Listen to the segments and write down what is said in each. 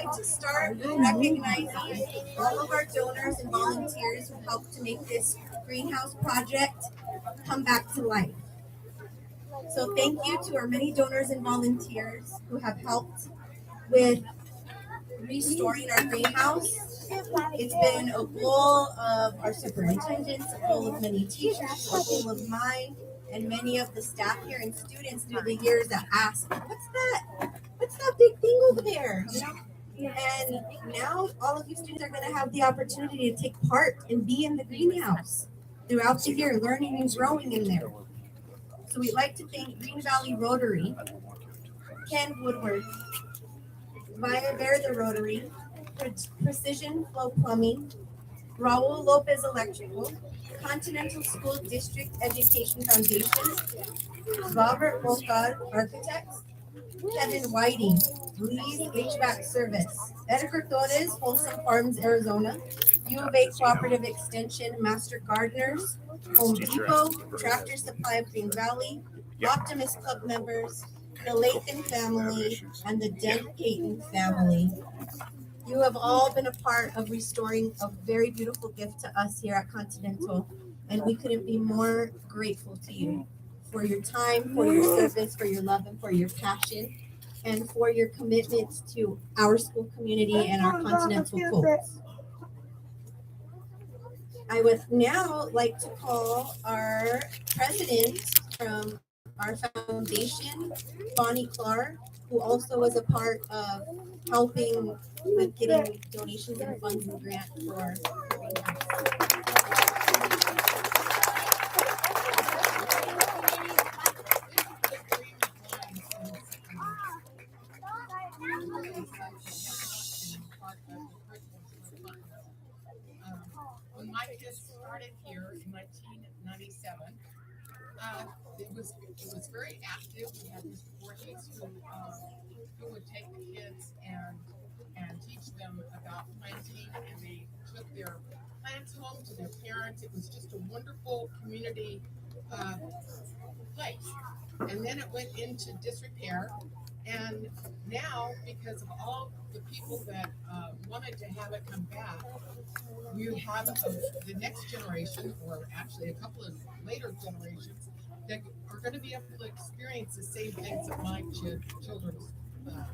like to start recognizing all of our donors and volunteers who helped to make this greenhouse project come back to life. So thank you to our many donors and volunteers who have helped with restoring our greenhouse. It's been a goal of our superintendents, a goal of many teachers, a goal of mine, and many of the staff here and students through the years that ask, what's that? What's that big thing over there? You know? And now all of you students are going to have the opportunity to take part and be in the greenhouse throughout the year, learning and growing in there. So we'd like to thank Green Valley Rotary, Ken Woodward, Via Verde Rotary, Precision Flow Plumbing, Raul Lopez Electrical, Continental School District Education Foundation, Robert Volcar Architects, Kevin Whiting, Lee's HVAC Service, Edgar Torres, Wholesome Farms, Arizona, U of A Cooperative Extension, Master Gardeners, Home Depot, Tractor Supply of Green Valley, Optimist Club members, the Lathan family, and the Dent Payton family. You have all been a part of restoring a very beautiful gift to us here at Continental, and we couldn't be more grateful to you for your time, for your service, for your love, and for your passion, and for your commitment to our school community and our Continental goals. I would now like to call our president from our foundation, Bonnie Clark, who also was a part of helping with getting donations and funds and grant for the greenhouse. When my kids started here in 1997, it was very active. We had Mr. Voorhees who would take the kids and teach them about planting, and they took their plants home to their parents. It was just a wonderful community place. And then it went into disrepair. And now, because of all the people that wanted to have it come back, we have the next generation, or actually a couple of later generations, that are going to be able to experience the same things that my children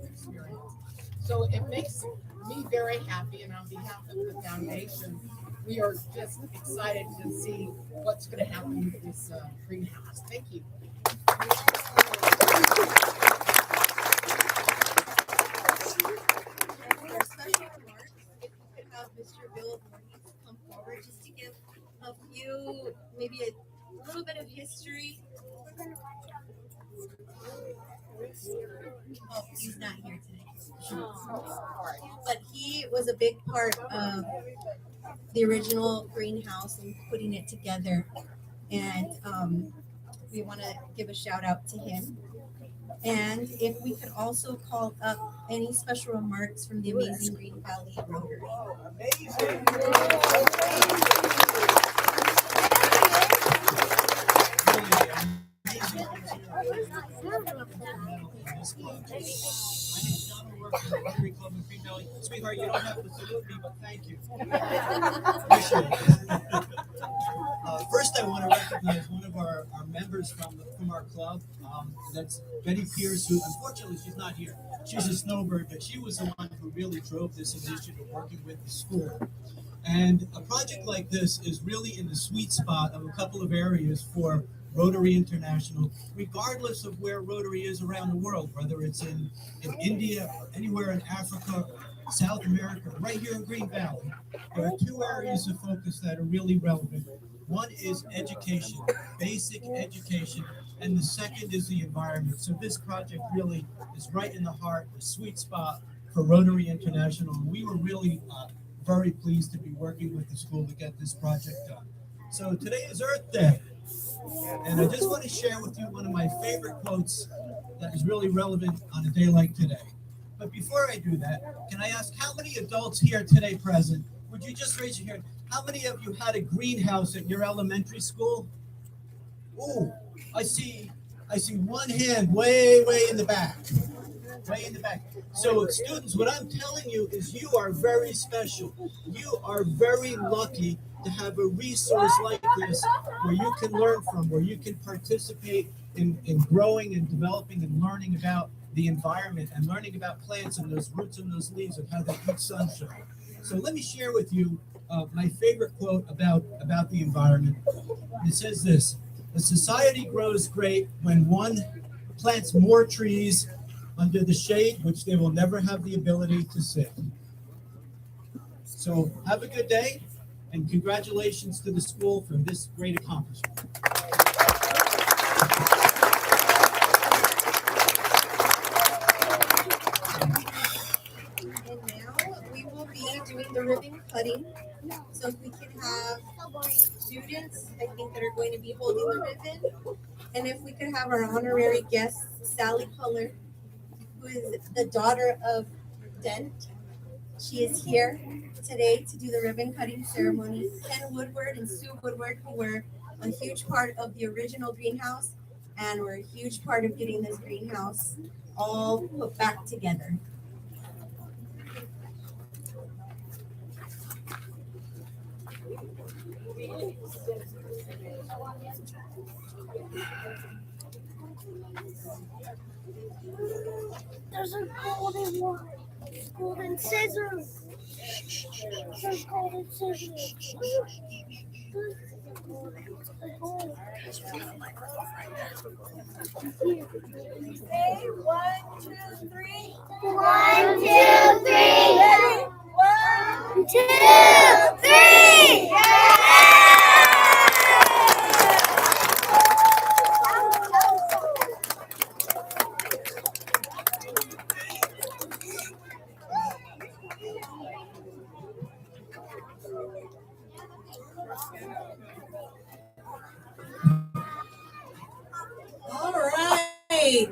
experience. So it makes me very happy, and on behalf of the foundation, we are just excited to see what's going to happen with this greenhouse. Thank you. Mr. Bill Voorhees come forward just to give a few, maybe a little bit of history. Oh, he's not here today. But he was a big part of the original greenhouse and putting it together. And we want to give a shout out to him. And if we could also call up any special remarks from the amazing Green Valley Rotary. Amazing. Sweetheart, you don't have to salute me, but thank you. First, I want to recognize one of our members from our club. That's Betty Pierce, who unfortunately she's not here. She's a snowbird, but she was the one who really drove this initiative working with the school. And a project like this is really in the sweet spot of a couple of areas for Rotary International, regardless of where Rotary is around the world, whether it's in India or anywhere in Africa, South America, right here in Green Valley. There are two areas of focus that are really relevant. One is education, basic education, and the second is the environment. So this project really is right in the heart, the sweet spot for Rotary International. And we were really very pleased to be working with the school to get this project done. So today is Earth Day. And I just want to share with you one of my favorite quotes that is really relevant on a day like today. But before I do that, can I ask how many adults here today present, would you just raise your hand? How many of you had a greenhouse at your elementary school? Ooh, I see one hand way in the back. way in the back. So students, what I'm telling you is you are very special. You are very lucky to have a resource like this where you can learn from, where you can participate in growing and developing and learning about the environment and learning about plants and those roots and those leaves and how they eat sunshine. So let me share with you my favorite quote about the environment. It says this: "A society grows great when one plants more trees under the shade which they will never have the ability to sit." So have a good day, and congratulations to the school for this great accomplishment. And now we will be doing the ribbon cutting. So if we can have students, I think, that are going to be holding the ribbon. And if we could have our honorary guest, Sally Culler, who is the daughter of Dent. She is here today to do the ribbon cutting ceremony. Ken Woodward and Sue Woodward, who were a huge part of the original greenhouse and were a huge part of getting this greenhouse all put back together. There's a golden one. Golden scissors. There's golden scissors. Say 1, 2, 3. 1, 2, 3. Ready? 1, 2, 3. All right.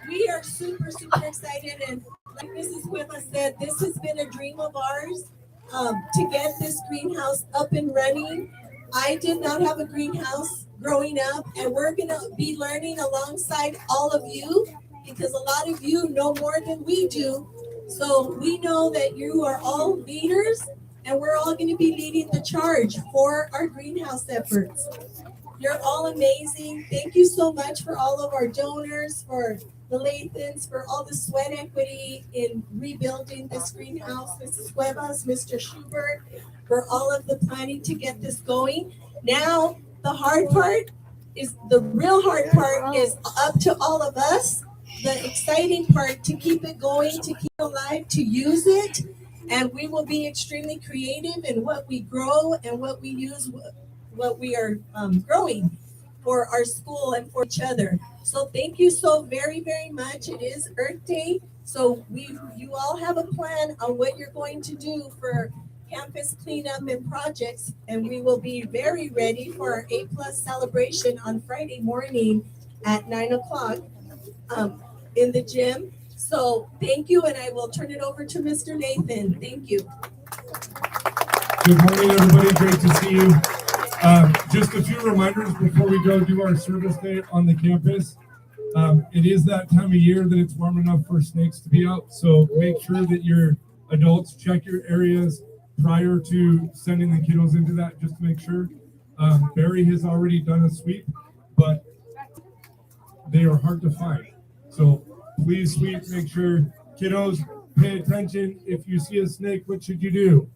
We are super, super excited. And like Mrs. Cueva said, this has been a dream of ours to get this greenhouse up and running. I did not have a greenhouse growing up, and we're going to be learning alongside all of you because a lot of you know more than we do. So we know that you are all leaders, and we're all going to be leading the charge for our greenhouse efforts. You're all amazing. Thank you so much for all of our donors, for the Lathans, for all the sweat equity in rebuilding this greenhouse, Mrs. Cuevas, Mr. Schubert, for all of the planning to get this going. Now, the real hard part is up to all of us. The exciting part to keep it going, to keep it alive, to use it. And we will be extremely creative in what we grow and what we use, what we are growing for our school and for each other. So thank you so very, very much. It is Earth Day. So you all have a plan on what you're going to do for campus cleanup and projects. And we will be very ready for our A+ celebration on Friday morning at 9 o'clock in the gym. So thank you, and I will turn it over to Mr. Nathan. Thank you. Good morning, everybody. Great to see you. Just a few reminders before we go do our service day on the campus. It is that time of year that it's warm enough for snakes to be out, so make sure that your adults check your areas prior to sending the kiddos into that, just to make sure. Barry has already done a sweep, but they are hard to find. So please sweep, make sure. Kiddos, pay attention. If you see a snake, what should you do?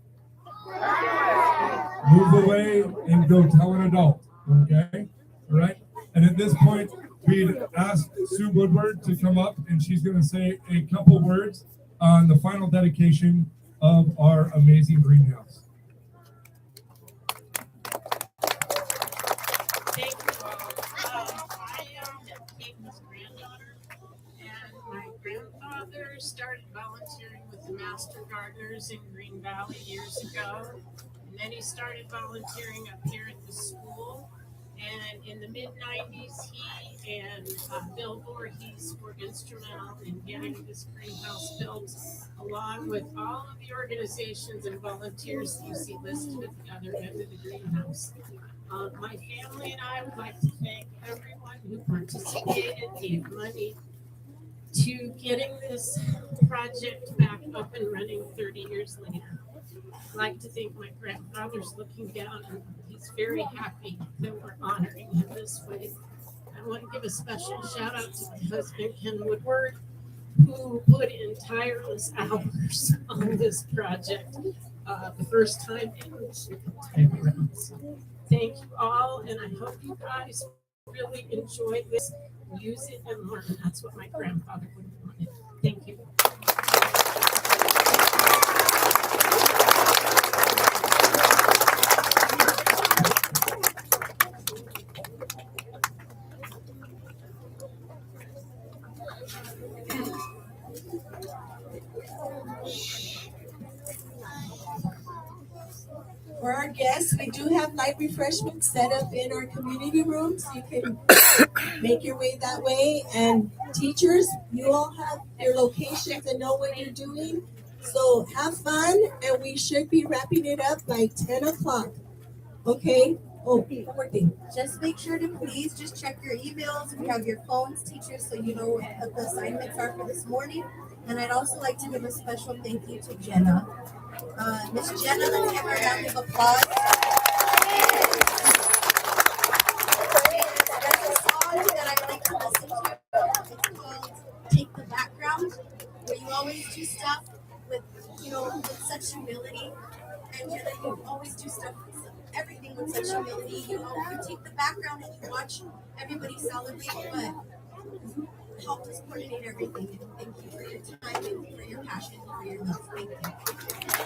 Move away and go tell an adult, okay? All right? And at this point, we'd ask Sue Woodward to come up, and she's going to say a couple words on the final dedication of our amazing greenhouse. Thank you all. I am Peyton's granddaughter, and my grandfather started volunteering with the Master Gardeners in Green Valley years ago. And then he started volunteering up here at the school. And in the mid-90s, he and Bill Voorhees were instrumental in getting this greenhouse built, along with all of the organizations and volunteers you see listed at the other end of the greenhouse. My family and I would like to thank everyone who participated, gave money to getting this project back up and running 30 years later. I'd like to think my grandfather's looking down and he's very happy that we're honoring him this way. I want to give a special shout out to my husband, Ken Woodward, who put in tireless hours on this project the first time and second time around. So thank you all, and I hope you guys really enjoy this, use it, and learn. That's what my grandfather would have wanted. Thank you. For our guests, we do have light refreshments set up in our community rooms. You can make your way that way. And teachers, you all have your locations and know what you're doing. So have fun, and we should be wrapping it up by 10 o'clock. Okay? Oh, one more thing. Just make sure to please just check your emails. If you have your phones, teachers, so you know what the assignments are for this morning. And I'd also like to give a special thank you to Jenna. Miss Jenna, let's give her a round of applause. There's a song that I like to listen to. It's called Take the Background, where you always do stuff with, with such humility. And Jenna, you always do stuff with everything with such humility. You take the background and you watch everybody celebrate, but help us coordinate everything. And thank you for your time and for your passion and for your love. Thank you.